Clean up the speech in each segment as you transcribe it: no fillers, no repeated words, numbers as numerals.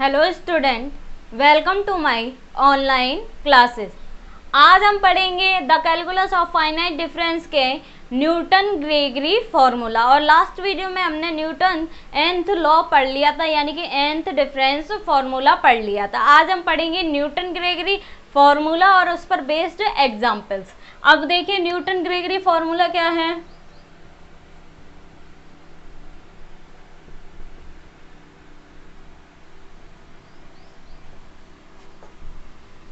Hello student, welcome to my online classes. आज हम पढ़ेंगे the calculus of finite difference के न्यूटन ग्रेगरी फॉर्मूला। और लास्ट वीडियो में हमने न्यूटन nth लॉ पढ़ लिया था, यानी कि nth डिफरेंस फॉर्मूला पढ़ लिया था। आज हम पढ़ेंगे न्यूटन ग्रेगरी फॉर्मूला और उस पर बेस्ड एग्जाम्पल्स। अब देखिए न्यूटन ग्रेगरी फॉर्मूला क्या है।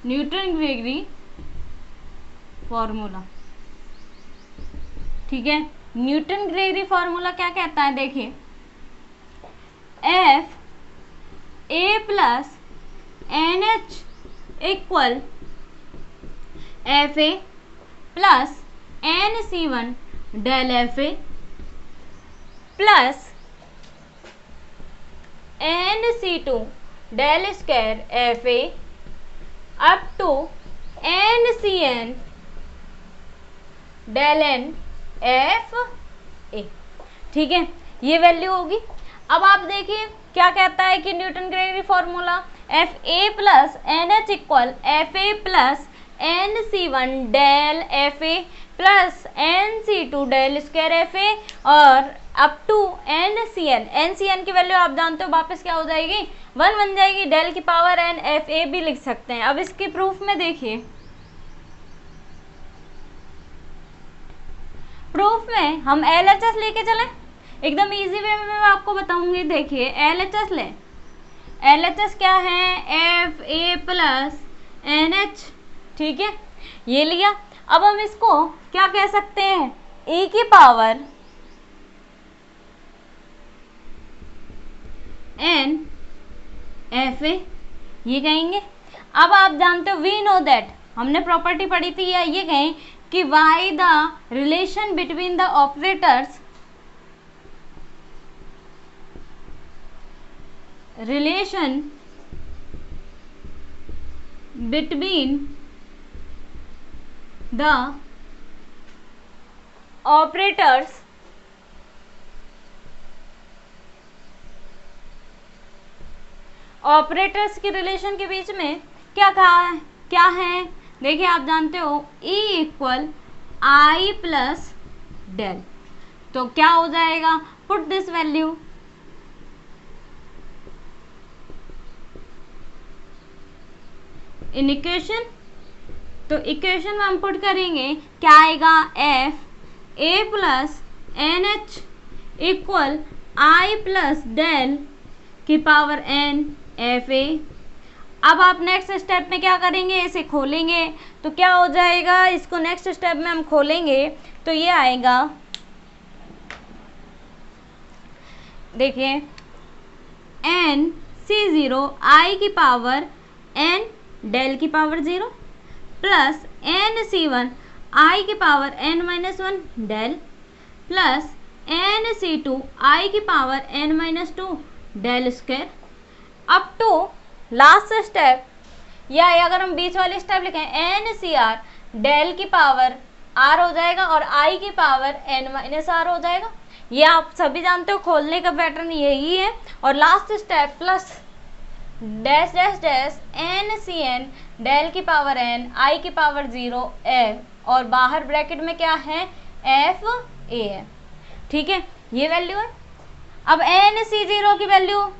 न्यूटन ग्रेगरी फॉर्मूला, ठीक है। न्यूटन ग्रेगरी फॉर्मूला क्या कहता है, देखिए F A plus N H equal F A plus N C one del F A plus N C two del square F A up to N C N del N F A, ठीक है। ये value होगी। अब आप देखिए क्या कहता है कि Newton Gregory formula F A plus N H equal F A plus N C one del F A plus N C two del square F A और up to N C N की value आप जानते हो वापस क्या हो जाएगी, 1 बन जाएगी। डेल की पावर एन एफ ए भी लिख सकते हैं। अब इसके प्रूफ में देखिए, प्रूफ में हम एल एच एस लेके चलें, एकदम इजी वे में मैं आपको बताऊंगी। देखिए एल एच एस लें, एल एच एस क्या है, F A plus N H, ठीक है, ये लिया। अब हम इसको क्या कह सकते हैं, e की पावर एन एफ ए, ये कहेंगे। अब आप जानते हो वी नो दैट, हमने प्रॉपर्टी पढ़ी थी, या ये कहें कि why the relation between the operators, relation between the operators operators की रिलेशन के बीच में क्या कहा है, क्या है, देखिए आप जानते हो E equal I plus del. तो क्या हो जाएगा, put this value in equation. तो इक्वेशन में हम पुट करेंगे, क्या आएगा, F A plus N H equal I plus del की पावर एन एफ ए। अब आप नेक्स्ट स्टेप में क्या करेंगे, इसे खोलेंगे तो क्या हो जाएगा, इसको नेक्स्ट स्टेप में हम खोलेंगे तो ये आएगा, देखिए एन सी जीरो आई की पावर एन डेल की power 0 plus N C one I की power N minus 1 del plus N C two I की power N minus 2 del square up to last step, या अगर हम बीच वाली step लिखें एन सी आर डेल की पावर आर हो जाएगा और आई की पावर एन माइनस आर हो जाएगा। ये आप सभी जानते हो, खोलने का पैटर्न यही है। और last step plus dash dash dash N C N del की पावर एन आई की पावर 0 एफ और बाहर ब्रैकेट में क्या है, एफ ए है, ठीक है, ये वैल्यू है। अब एन सी जीरो की वैल्यू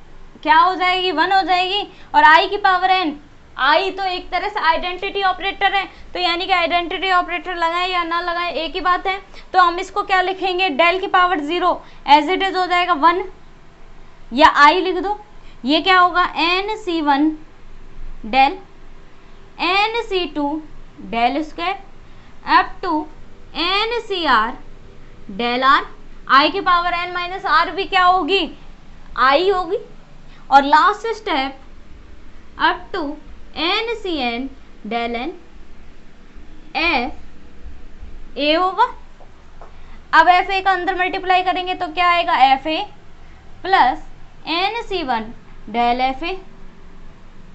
क्या हो जाएगी, 1 हो जाएगी और आई की पावर एन, आई तो एक तरह से आइडेंटिटी ऑपरेटर है, तो यानी कि आइडेंटिटी ऑपरेटर लगाए या ना लगाए एक ही बात है। तो हम इसको क्या लिखेंगे, डेल की पावर 0 एज इट इज हो जाएगा 1 या आई लिख दो। ये क्या होगा, N C one del N C two del square up to N C R del R, I की पावर एन माइनस आर भी क्या होगी, आई होगी। और last step up to N C N del N F A होगा। अब F A का अंदर मल्टीप्लाई करेंगे तो क्या आएगा, F A plus N C one del F A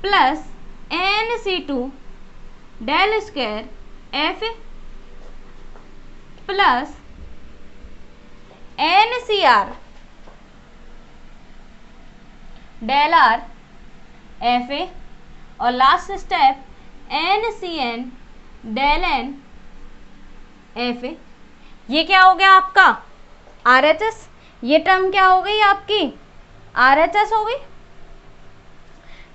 plus N C two del square F A plus N C R del R FA और last step NCN del N FA। ये क्या हो गया आपका RHS, ये term क्या हो गई आपकी RHS हो गई।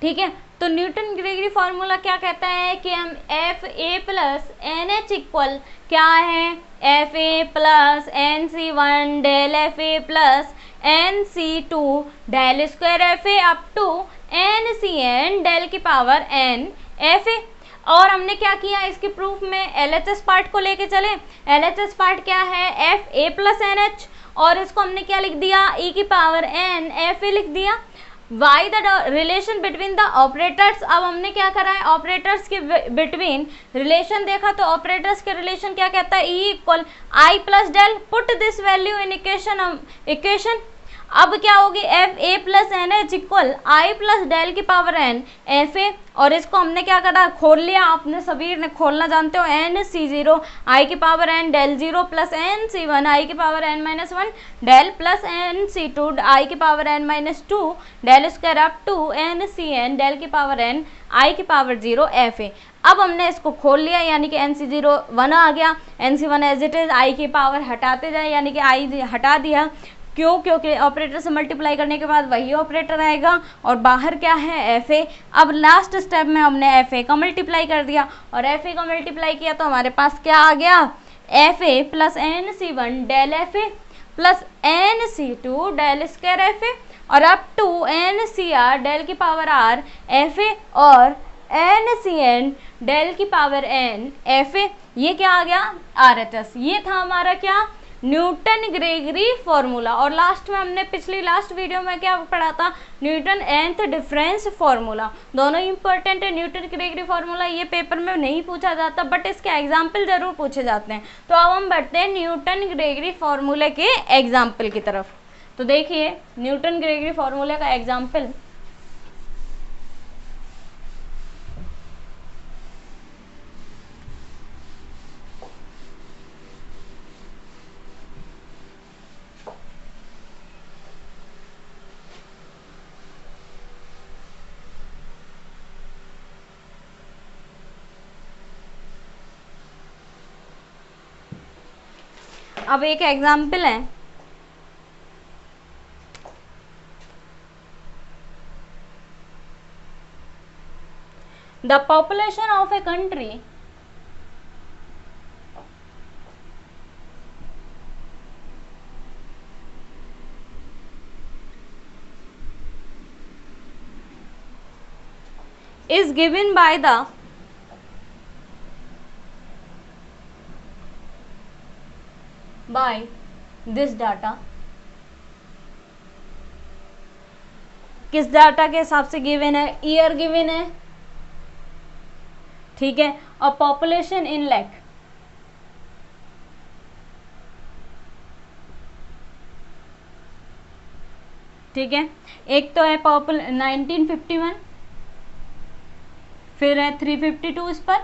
ठीक है, तो न्यूटन ग्रेगरी फॉर्मूला क्या कहता है कि हम FA प्लस NH इक्वल क्या है FA plus NC1 del FA plus NC2 del square FA up to NCN del की पावर N FA। और हमने क्या किया इसके प्रूफ में LHS पार्ट को लेके चले। LHS पार्ट क्या है FA प्लस NH और इसको हमने क्या लिख दिया e की पावर N FA लिख दिया। Why the relation between the operators, अब हमने क्या करा है ऑपरेटर्स के बिटवीन रिलेशन देखा, तो ऑपरेटर्स के रिलेशन क्या कहता है E equal I plus del, put this value in equation. अब क्या होगी F A plus N H equal I plus del की पावर एन एफ ए, और इसको हमने क्या करा खोल लिया, आपने सभी ने खोलना जानते हो, एन सी जीरो आई की power N del zero plus N C one I की power N minus one del plus N C two I की power N minus two del square up to N C N del की power N I की power zero F A. अब हमने इसको खोल लिया यानी कि एन सी जीरो वन आ गया, N C one as it is, I की पावर हटाते जाए यानी कि आई हटा दिया, क्यों, क्योंकि ऑपरेटर से मल्टीप्लाई करने के बाद वही ऑपरेटर आएगा और बाहर क्या है एफ ए। अब लास्ट स्टेप में हमने एफ ए का मल्टीप्लाई कर दिया और एफ ए का मल्टीप्लाई किया तो हमारे पास क्या आ गया F A plus N C one del F A plus N C two del square F A और up to N C R del की पावर आर एफ ए और एन सी एन डेल की power N F A. ये क्या आ गया R H S. ये था हमारा क्या न्यूटन ग्रेगरी फॉर्मूला। और लास्ट में हमने पिछली लास्ट वीडियो में क्या पढ़ा था न्यूटन nth डिफरेंस फॉर्मूला। दोनों इंपॉर्टेंट है। न्यूटन ग्रेगरी फॉर्मूला ये पेपर में नहीं पूछा जाता बट इसके एग्जाम्पल जरूर पूछे जाते हैं। तो अब हम बढ़ते हैं न्यूटन ग्रेगरी फॉर्मूले के एग्जाम्पल की तरफ। तो देखिए न्यूटन ग्रेगरी फॉर्मूले का एग्जाम्पल, अब एक एग्जाम्पल है, the population of a country is given by this data। किस डाटा के हिसाब से गिवन है, ईयर गिवन है, ठीक है, और पॉपुलेशन इन लैख, ठीक है। एक तो है 1951, फिर है 352 इस पर,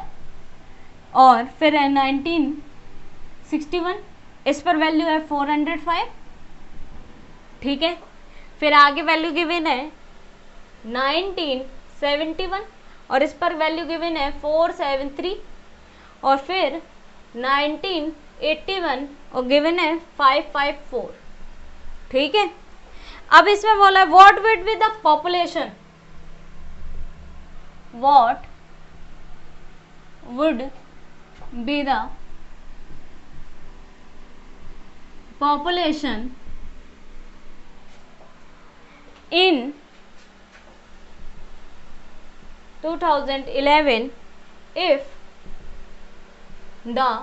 और फिर है 1961 इस पर वैल्यू है 405, ठीक है। फिर आगे वैल्यू गिवन है 1971 और इस पर वैल्यू गिवन है 473, और फिर 1981 और गिवन है 554, ठीक है। अब इसमें बोला है what would be the population, what would be the population in 2011 if the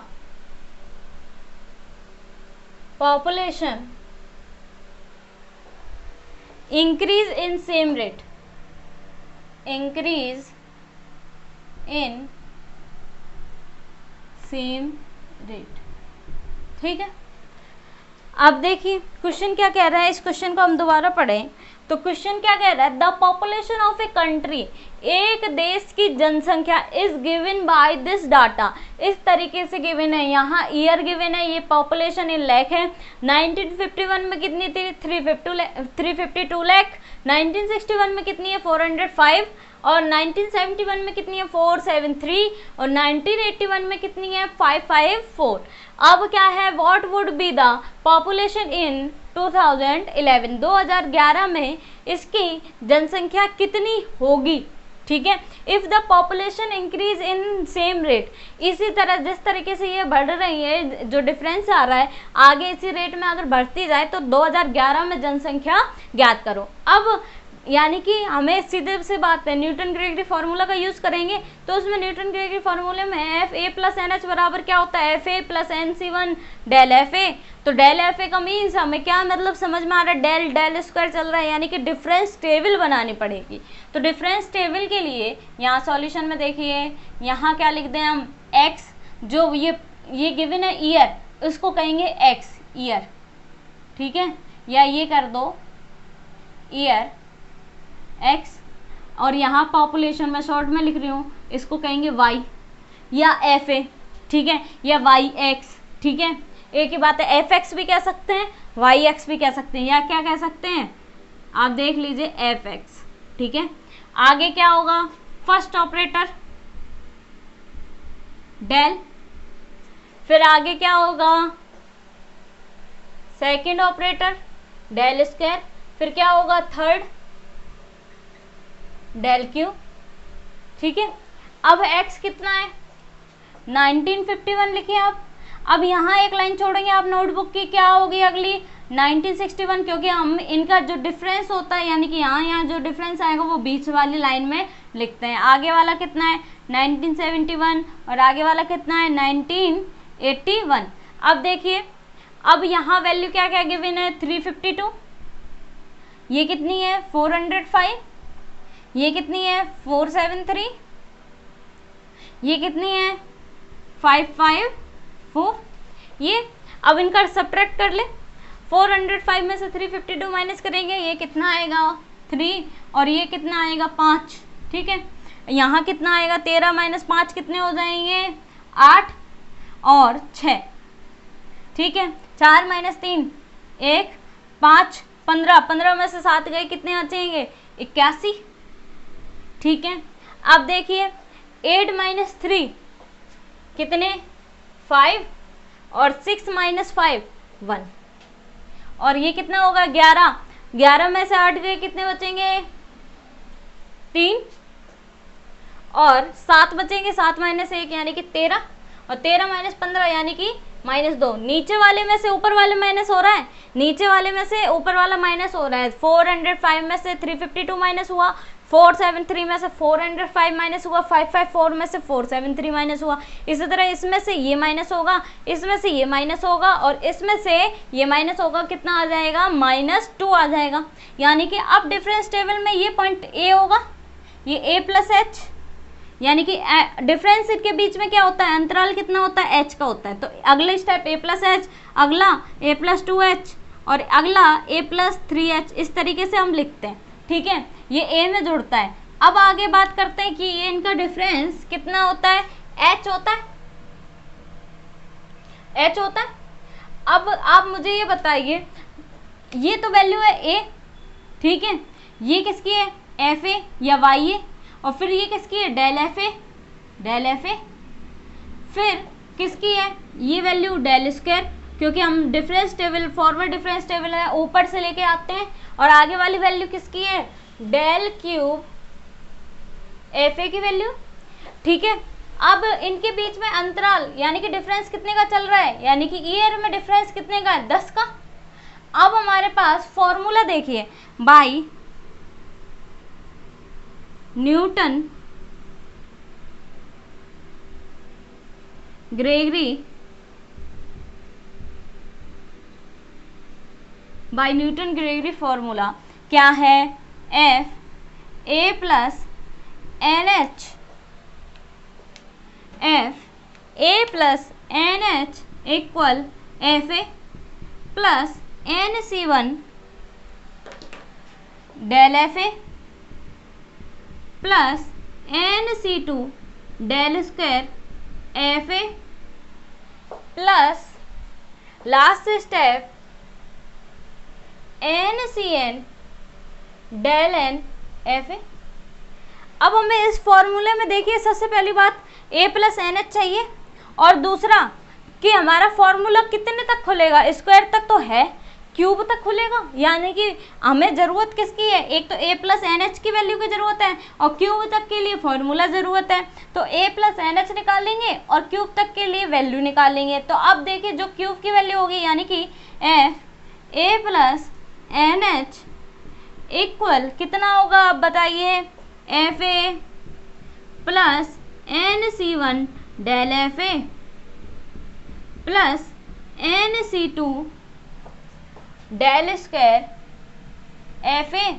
population increase in same rate, increase in same rate, ठीक है। अब देखिए क्वेश्चन क्या कह रहा है, इस क्वेश्चन को हम दोबारा पढ़ें। तो क्वेश्चन क्या कह रहा है, the population of a country, एक देश की जनसंख्या is given by this data, इस तरीके से गिवन है, यहाँ ईयर गिवन है, ये पॉपुलेशन इन लाख है। 1951 में कितनी थी, 352 लाख, 1961 में कितनी है, 405, और 1971 में कितनी है, 473, और 1981 में कितनी है, 554। अब क्या है, what would be the population in 2011 में इसकी जनसंख्या कितनी होगी, ठीक है। If the population increase in same rate, इसी तरह जिस तरीके से ये बढ़ रही है, जो डिफरेंस आ रहा है, आगे इसी रेट में अगर बढ़ती जाए तो 2011 में जनसंख्या ज्ञात करो। अब यानी कि हमें सीधे से बात है, न्यूटन ग्रेगरी फार्मूला का यूज करेंगे, तो उसमें न्यूटन ग्रेगरी फार्मूले में F A plus N H बराबर क्या होता है, F A plus N C one del F A. तो डेल एफ ए का मीन्स हमें क्या मतलब समझ में आ रहा है, डेल डेल स्क्वायर चल रहा है, यानी कि डिफरेंस टेबल बनानी पड़ेगी। तो डिफरेंस टेबल के लिए यहाँ सॉल्यूशन में देखिए, यहाँ क्या लिख दें हम, एक्स, जो ये गिवन है ईयर, उसको कहेंगे एक्स ईयर, ठीक है, या ये कर दो ईयर x, और यहाँ पॉपुलेशन में शॉर्ट में लिख रही हूँ, इसको कहेंगे y या एफ ए, ठीक है, या वाई एक्स, ठीक है, एक ही बात है, एफ एक्स भी कह सकते हैं, वाई एक्स भी कह सकते हैं, या क्या कह सकते हैं, आप देख लीजिए एफ एक्स, ठीक है। आगे क्या होगा, फर्स्ट ऑपरेटर डेल, फिर आगे क्या होगा, सेकंड ऑपरेटर डेल स्क्वायर, फिर क्या होगा, थर्ड डेल क्यू, ठीक है। अब x कितना है, 1951 लिखिए आप। अब यहाँ एक लाइन छोड़ेंगे आप नोटबुक की, क्या होगी अगली, 1961, क्योंकि हम इनका जो डिफरेंस होता है, यानी कि यहाँ जो डिफरेंस आएगा वो बीच वाली लाइन में लिखते हैं। आगे वाला कितना है, 1971, और आगे वाला कितना है, 1981। अब देखिए, अब यहाँ वैल्यू क्या क्या गिवन है, 352, ये कितनी है, 405, ये कितनी है, 473, ये कितनी है, 554, ये अब इनका सब्ट्रैक्ट कर ले, 405 में से 352 माइनस करेंगे, ये कितना आएगा, 3, और ये कितना आएगा, 5, ठीक है। यहाँ कितना आएगा, 13 माइनस 5 कितने हो जाएंगे, 8 और 6, ठीक है, 4 माइनस 3 1, 5, 15, 15 में से 7 गए, कितने बचेंगे, 81, ठीक है। अब देखिए 8 माइनस 3 कितने, 5, और 6 माइनस 5 1, और ये कितना होगा, 11, 11 में से 8 गए, कितने बचेंगे, 3, और 7 बचेंगे, 7 माइनस 1 यानी कि 13, और 13 माइनस 15 यानी कि -2। नीचे वाले में से ऊपर वाले माइनस हो रहा है, नीचे वाले में से ऊपर वाला माइनस हो रहा है। 405 में से 352 माइनस हुआ, 473 में से 405 माइनस हुआ, 554 में से 473 माइनस हुआ। इसी तरह इसमें से ये माइनस होगा, इसमें से ये माइनस होगा, और इसमें से ये माइनस होगा, कितना आ जाएगा, -2 आ जाएगा। यानी कि अब डिफरेंस टेबल में ये पॉइंट ए होगा, ये a प्लस एच, यानी कि डिफरेंस के बीच में क्या होता है, अंतराल कितना होता है, h का होता है। तो अगले स्टेप a प्लस एच, अगला a प्लस 2h, और अगला a प्लस 3h, इस तरीके से हम लिखते हैं, ठीक है। ये a में जुड़ता है। अब आगे बात करते हैं कि ये इनका डिफरेंस कितना होता है, h होता है, h होता है। अब आप मुझे ये बताइए, ये तो वैल्यू है a, ठीक है, ये किसकी है, एफ ए या वाई ए, और फिर ये किसकी है, del F A, del F A, फिर किसकी है, ये वैल्यू डेल स्क्वायर, क्योंकि हम difference table, forward difference table है, ऊपर से लेके आते हैं, और आगे वाली वैल्यू किसकी है, डेल क्यूब एफ ए की वैल्यू, ठीक है। अब इनके बीच में अंतराल यानी कि डिफरेंस कितने का चल रहा है, यानी कि ईयर में डिफरेंस कितने का है, 10 का। अब हमारे पास फॉर्मूला देखिए, by Newton Gregory, by Newton Gregory formula क्या है, F A plus N H, F A plus N H equal F A plus N C one del F A plus NC2 del square F A plus last step NCN del N F A. अब हमें इस फॉर्मूले में देखिए सबसे पहली बात A plus N H चाहिए, और दूसरा कि हमारा फॉर्मूला कितने तक खुलेगा, स्क्वायर तक तो है, क्यूब तक खुलेगा, यानी कि हमें ज़रूरत किसकी है, एक तो A प्लस एन एच की वैल्यू की ज़रूरत है और क्यूब तक के लिए फॉर्मूला ज़रूरत है। तो A प्लस एन एच निकालेंगे और क्यूब तक के लिए वैल्यू निकालेंगे। तो अब देखिए जो क्यूब की वैल्यू होगी यानी कि F A plus N H equal कितना होगा, आप बताइए, F A plus NC1 del F A plus NC2 del square F A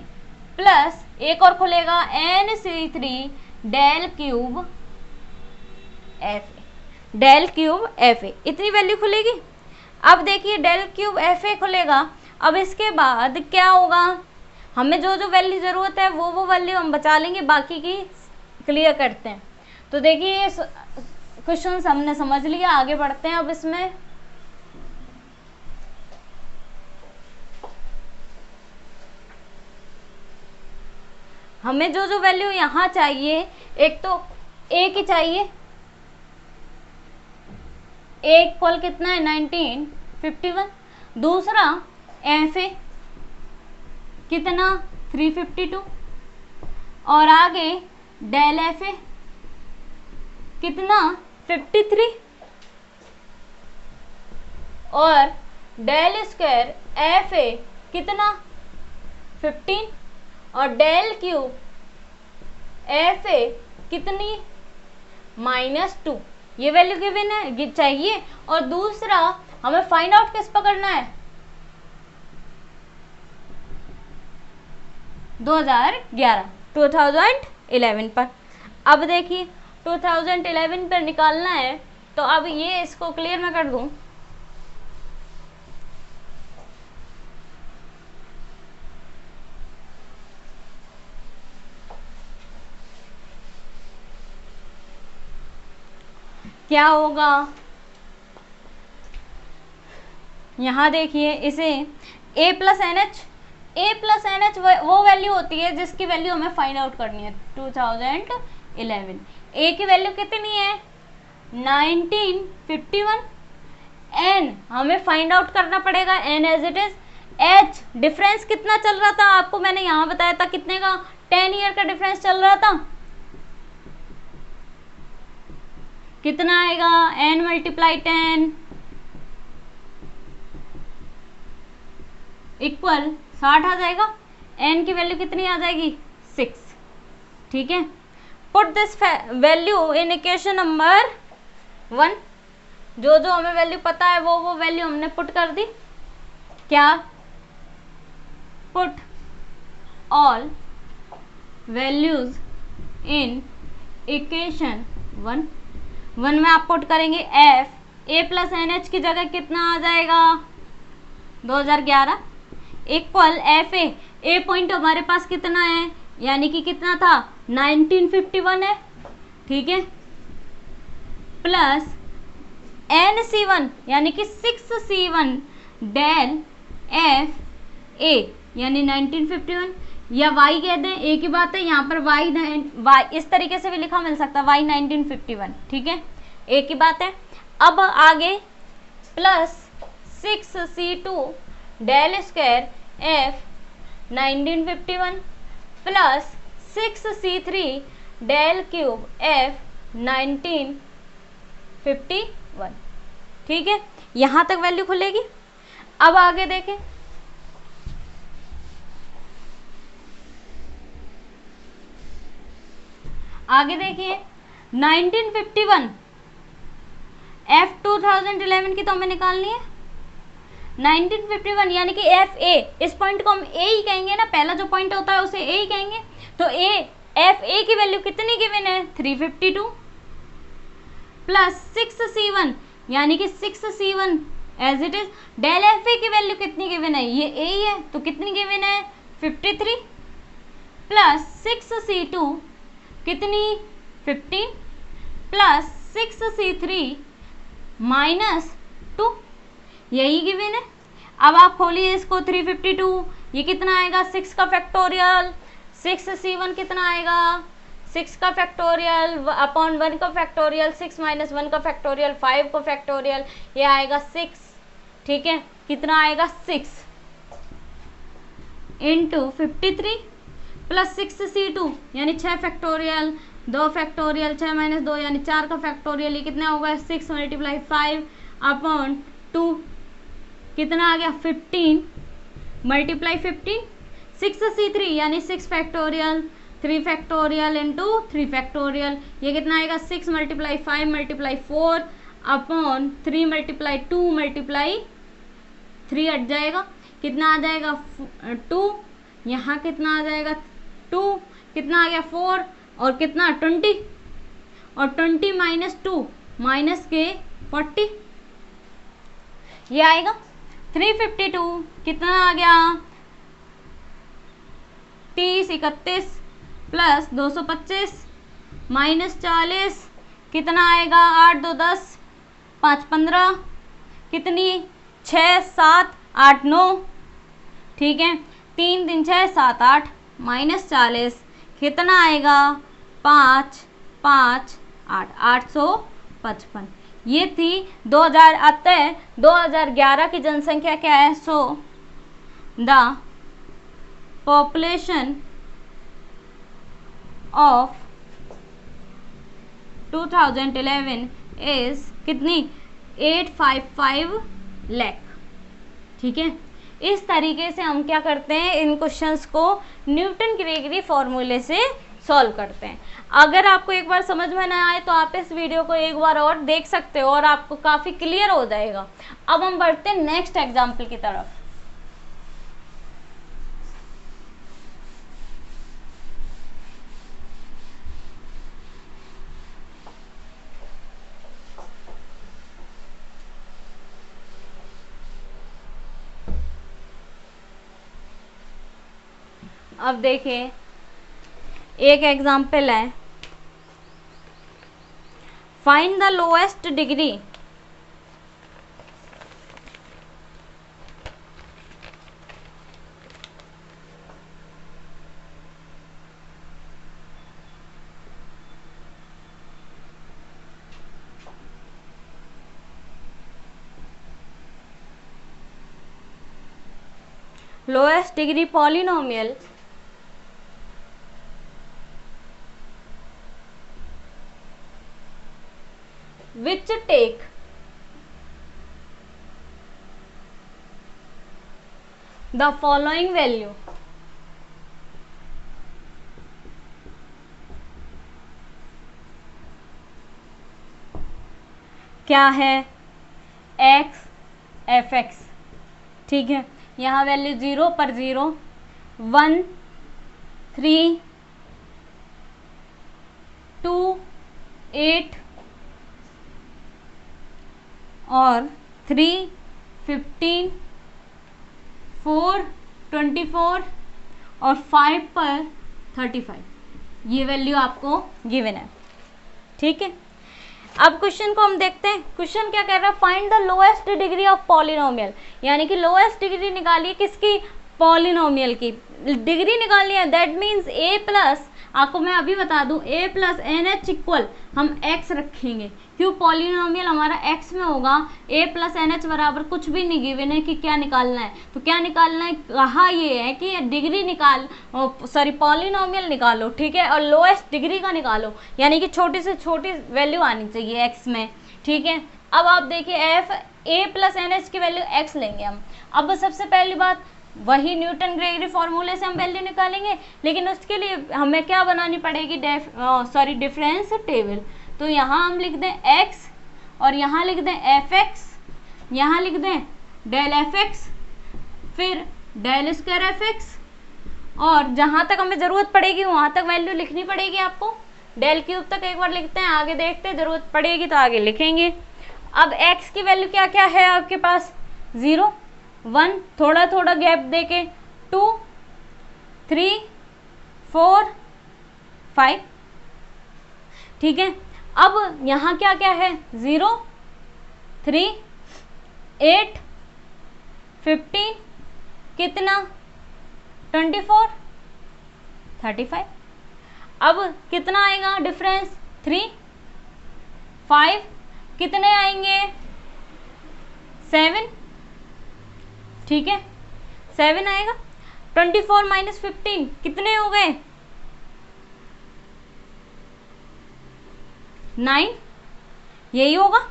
plus एक और खुलेगा NC3 del cube F A, del cube F A, इतनी वैल्यू खुलेगी। अब देखिए डेल क्यूब एफ ए खुलेगा। अब इसके बाद क्या होगा, हमें जो जो वैल्यू ज़रूरत है वो वैल्यू हम बचा लेंगे, बाकी की क्लियर करते हैं। तो देखिए ये क्वेश्चन हमने समझ लिया, आगे बढ़ते हैं अब इसमें। हमें जो जो वैल्यू यहाँ चाहिए, एक तो ए की चाहिए, ए इक्वल कितना है 1951, दूसरा एफ ए कितना 352, और आगे डेल एफ ए कितना 53, और डेल स्क्वायर एफ ए कितना 15, और डेल क्यूब एफ ए कितनी -2। ये वैल्यू गिवन है चाहिए। और दूसरा हमें फाइंड आउट किस पर करना है, 2011 पर। अब देखिए 2011 पर निकालना है, तो अब ये इसको क्लियर मैं कर दूं। क्या होगा, यहाँ देखिए इसे A plus N H, A plus N H वो वैल्यू होती है जिसकी वैल्यू हमें फाइंड आउट करनी है 2011। A की वैल्यू कितनी है 1951, N हमें फाइंड आउट करना पड़ेगा N as it is, H difference कितना चल रहा था आपको मैंने यहाँ बताया था, कितने का 10 ईयर का डिफरेंस चल रहा था, कितना आएगा n मल्टीप्लाई 10 इक्वल 60 आ जाएगा। n की वैल्यू कितनी आ जाएगी 6। ठीक है, put this value in equation number 1। जो जो हमें वैल्यू पता है वो वैल्यू हमने पुट कर दी। क्या, put all values in equation 1 में आप पुट करेंगे F A plus N H की जगह कितना आ जाएगा 2011 इक्वल एफ ए पॉइंट हमारे पास कितना है, यानी कि कितना था 1951 है, ठीक है, प्लस NC1 यानी कि 6C1 डेल एफ ए यानी 1951, या y कह दें, एक ही बात है, यहाँ पर y इस तरीके से भी लिखा मिल सकता है y 1951, ठीक है, एक ही बात है। अब आगे plus 6C2 del square F 1951 plus 6C3 del cube F 1951, ठीक है, यहाँ तक वैल्यू खुलेगी। अब आगे देखें, आगे देखिए 1951 F 2011 की तो हमें निकालनी है 1951 यानी कि एफ ए, इस पॉइंट को हम ए ही कहेंगे ना, पहला जो पॉइंट होता है उसे ए ही कहेंगे। तो एफ ए की वैल्यू कितनी गिवन है 352 प्लस 6C1 यानी कि 6C1 as it is, del F A की वैल्यू कितनी गिवन है, ये ए ही है, तो कितनी गिवन है 53, प्लस 6c2 कितनी 15 प्लस 6c3 माइनस 2, यही गिवन है। अब आप खोलिए इसको 352, ये कितना आएगा 6 का फैक्टोरियल, 6c1 कितना आएगा 6 का फैक्टोरियल अपॉन 1 का फैक्टोरियल, 6 माइनस 1 का फैक्टोरियल 5 का फैक्टोरियल, ये आएगा 6, ठीक है, कितना आएगा 6 इंटू 53 प्लस 6c2 यानी 6 फैक्टोरियल 2 फैक्टोरियल 6 माइनस 2 यानी 4 का फैक्टोरियल, ये कितना होगा 6 मल्टीप्लाई 5 अपॉन 2, कितना आ गया 15 मल्टीप्लाई 15, 6c3 यानी 6 फैक्टोरियल 3 फैक्टोरियल इंटू 3 फैक्टोरियल, ये कितना आएगा 6 multiply 5 multiply 4 upon 3 multiply 2 multiply 3 हट जाएगा, कितना आ जाएगा 2, यहाँ कितना आ जाएगा 2, कितना आ गया 4 और कितना 20, और 20 माइनस 2 माइनस के 40, ये आएगा 352, कितना आ गया 30 31 प्लस 225 माइनस 40, कितना आएगा 8 2 10 5 15, कितनी 6 7 8 9, ठीक है, 3 3 6 7 8 माइनस 40, कितना आएगा 5 5 8 855। ये थी 2000 अतः 2011 की जनसंख्या क्या है, so the population of 2011 is कितनी 855 लाख, ठीक है। इस तरीके से हम क्या करते हैं, इन क्वेश्चंस को न्यूटन ग्रेगरी फॉर्मूले से सॉल्व करते हैं। अगर आपको एक बार समझ में ना आए तो आप इस वीडियो को एक बार और देख सकते हो और आपको काफ़ी क्लियर हो जाएगा। अब हम बढ़ते हैं नेक्स्ट एग्जाम्पल की तरफ। अब देखिए एक एग्जाम्पल है, find the lowest degree lowest degree polynomial which take the following value, क्या है x f(x), ठीक है, यहाँ वैल्यू 0 पर 0 1 3 2 8 और 3 15 4 24 और 5 पर 35, ये वैल्यू आपको गिवन है, ठीक है। अब क्वेश्चन को हम देखते हैं। क्वेश्चन क्या कह रहा है, find the lowest degree of polynomial, यानी कि लोएस्ट डिग्री निकालिए किसकी, पॉलिनोमियल की डिग्री निकालनी है। दैट मीन्स a प्लस, आपको मैं अभी बता दूं, a plus N H equal हम x रखेंगे, क्यों पॉलिनोमियल हमारा x में होगा, a प्लस एन एच बराबर कुछ भी नहीं गिवन है कि क्या निकालना है, तो क्या निकालना है, कहा ये है कि डिग्री निकाल सॉरी पॉलिनोमियल निकालो, ठीक है, और लोएस्ट डिग्री का निकालो, यानी कि छोटी से छोटी वैल्यू आनी चाहिए x में, ठीक है। अब आप देखिए a प्लस एन एच की वैल्यू x लेंगे हम। अब सबसे पहली बात, वही न्यूटन ग्रेगरी फॉर्मूले से हम वैल्यू निकालेंगे, लेकिन उसके लिए हमें क्या बनानी पड़ेगी, डिफरेंस टेबल। तो यहाँ हम लिख दें x और यहाँ लिख दें fx, यहाँ लिख दें डेल fx, फिर डेल स्क्वायर fx, और जहाँ तक हमें ज़रूरत पड़ेगी वहाँ तक वैल्यू लिखनी पड़ेगी आपको। डेल क्यूब तक एक बार लिखते हैं, आगे देखते हैं, ज़रूरत पड़ेगी तो आगे लिखेंगे। अब x की वैल्यू क्या क्या है आपके पास, 0 1, थोड़ा थोड़ा गैप देके 2 3 4 5, ठीक है। अब यहाँ क्या क्या है, 0 3 8 15 कितना 24 35। अब कितना आएगा डिफरेंस, 3 5 कितने आएंगे 7, ठीक है 7 आएगा। 24 माइनस 15 कितने हो गए 9, यही होगा।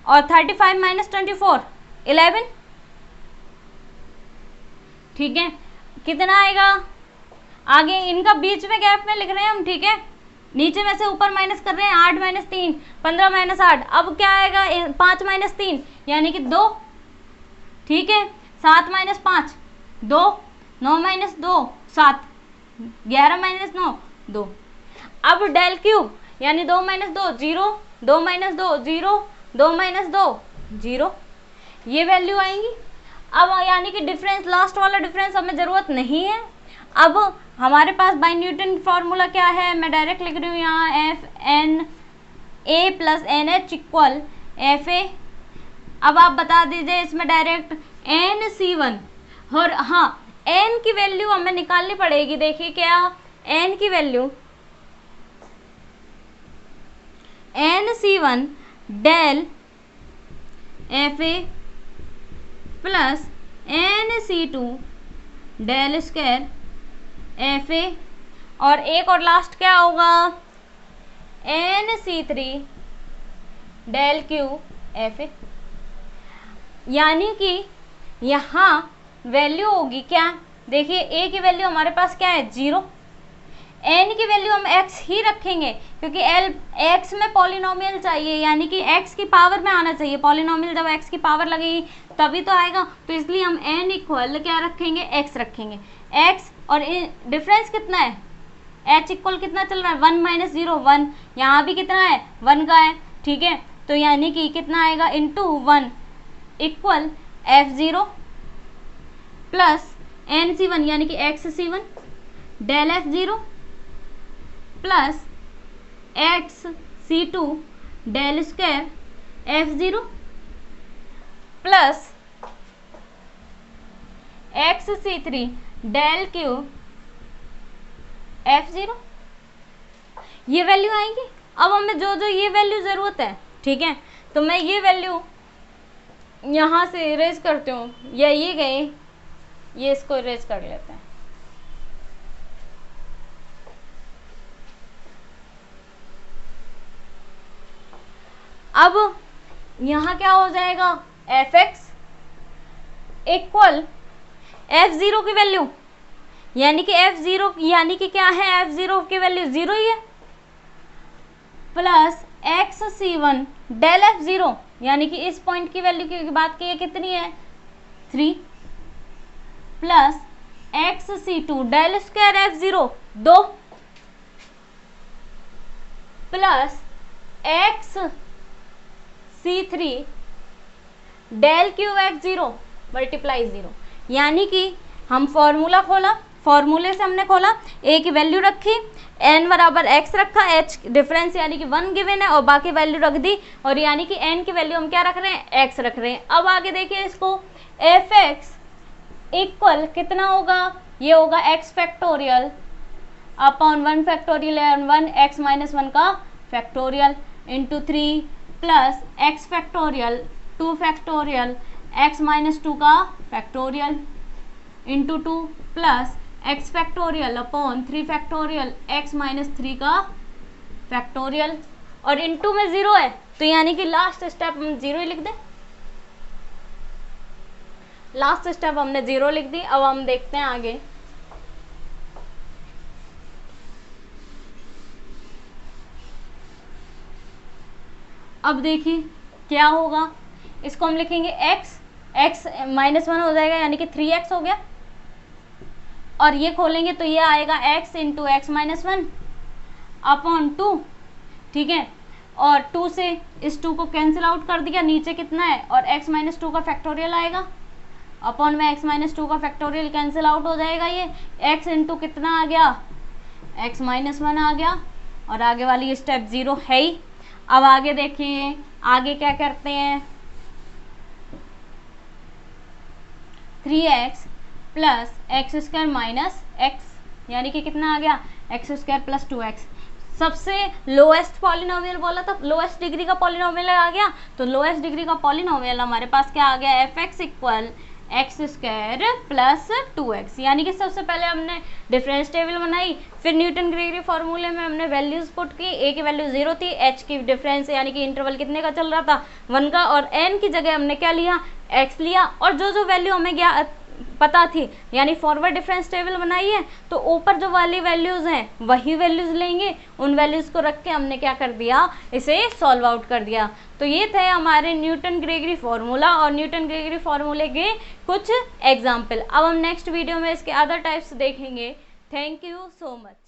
और 35 माइनस 24 11, ठीक है। कितना आएगा, आगे इनका बीच में गैप में लिख रहे हैं हम, ठीक है। नीचे में से ऊपर माइनस कर रहे हैं, 8 माइनस 3 15 माइनस 8। अब क्या आएगा 5 माइनस 3 यानी कि 2, ठीक है। 7 माइनस 5 2, 9 माइनस 2 7, 11 माइनस 9 2। अब डेल क्यूब यानी 2 माइनस 2 0, 2 माइनस 2 0, 2 माइनस 2 0, ये वैल्यू आएंगी। अब यानी कि डिफरेंस, लास्ट वाला डिफरेंस हमें ज़रूरत नहीं है। अब हमारे पास बाय न्यूटन फार्मूला क्या है, मैं डायरेक्ट लिख रही हूँ यहाँ, F N A plus N H equal F A. अब आप बता दीजिए इसमें डायरेक्ट एन सी वन, और हाँ एन की वैल्यू हमें निकालनी पड़ेगी। देखिए क्या, एन की value N C one del F A plus N C two del square F A, और एक और लास्ट क्या होगा N C three del cube F A. यानी कि यहाँ वैल्यू होगी क्या, देखिए ए की वैल्यू हमारे पास क्या है 0, एन की वैल्यू हम x ही रखेंगे क्योंकि x में पॉलिनोमियल चाहिए, यानी कि x की पावर में आना चाहिए। पॉलिनोमियल जब x की पावर लगेगी तभी तो आएगा, तो इसलिए हम n इक्वल क्या रखेंगे x रखेंगे। x और डिफरेंस कितना है, h इक्वल कितना चल रहा है 1 माइनस 0 1, यहाँ भी कितना है 1 का है, ठीक है। तो यानी कि कितना आएगा into 1 equal f0 plus N C one यानी कि X C one del f0 plus X C two del square f0 plus X C three del cube f0, ये वैल्यू आएंगी। अब हमें जो जो ये वैल्यू ज़रूरत है, ठीक है, तो मैं ये वैल्यू यहाँ से इरेज करती हूँ, या ये गए, ये इसको इरेज कर लेते हैं। अब यहाँ क्या हो जाएगा f(x) इक्वल f0 की वैल्यू, यानी कि f0 यानी कि क्या है f0 की वैल्यू 0 ही है, plus X C one del f0 यानी कि इस पॉइंट की वैल्यू की बात की है कितनी है 3, plus X C two del square f0 2, plus X C three del cube f0 multiply 0। यानी कि हम फॉर्मूला खोला, फॉर्मूले से हमने खोला, ए की वैल्यू रखी, एन बराबर एक्स रखा, एच डिफरेंस यानी कि 1 गिवन है और बाकी वैल्यू रख दी, और यानी कि एन की वैल्यू हम क्या रख रहे हैं एक्स रख रहे हैं। अब आगे देखिए इसको, एफ एक्स इक्वल कितना होगा, ये होगा x factorial upon 1 factorial and 1 x minus 1 का factorial into 3 plus x factorial 2 factorial x minus 2 का factorial into 2 plus x factorial upon 3 factorial x minus 3 का फैक्टोरियल, और इंटू में 0 है तो यानी कि लास्ट स्टेप हम 0 ही लिख दें। लास्ट स्टेप हमने 0 लिख दी। अब हम देखते हैं आगे। अब देखिए क्या होगा, इसको हम लिखेंगे x, x माइनस 1 हो जाएगा यानी कि 3x हो गया, और ये खोलेंगे तो ये आएगा x into x minus 1 upon 2, ठीक है, और 2 से इस 2 को कैंसिल आउट कर दिया, नीचे कितना है और x माइनस 2 का फैक्टोरियल आएगा, अपॉन में x माइनस 2 का फैक्टोरियल कैंसिल आउट हो जाएगा, ये x इंटू कितना आ गया x -1 आ गया और आगे वाली स्टेप 0 है ही। अब आगे देखिए, आगे क्या करते हैं, 3x plus x square minus x, यानी कि कितना आ गया, एक्स स्क्वायर प्लस 2x। सबसे लोएस्ट पॉलिनोमियल बोला था, लोएस्ट डिग्री का पॉलिनोमियल आ गया, तो लोएस्ट डिग्री का पॉलिनोमियल हमारे पास क्या आ गया, F x equal x square plus 2x। यानी कि सबसे पहले हमने डिफरेंस टेबल बनाई, फिर न्यूटन ग्रेगरी फॉर्मूले में हमने वैल्यूज पुट की, ए की वैल्यू 0 थी, एच की डिफरेंस यानी कि इंटरवल कितने का चल रहा था, 1 का, और एन की जगह हमने क्या लिया, x लिया, और जो जो वैल्यू हमें पता थी यानी फॉरवर्ड डिफरेंस टेबल बनाई है, तो ऊपर जो वाली वैल्यूज हैं वही वैल्यूज लेंगे, उन वैल्यूज को रख के हमने क्या कर दिया, इसे सॉल्व आउट कर दिया। तो ये थे हमारे न्यूटन ग्रेगरी फॉर्मूला और न्यूटन ग्रेगरी फॉर्मूले के कुछ एग्जाम्पल। अब हम नेक्स्ट वीडियो में इसके अदर टाइप्स देखेंगे। Thank you so much.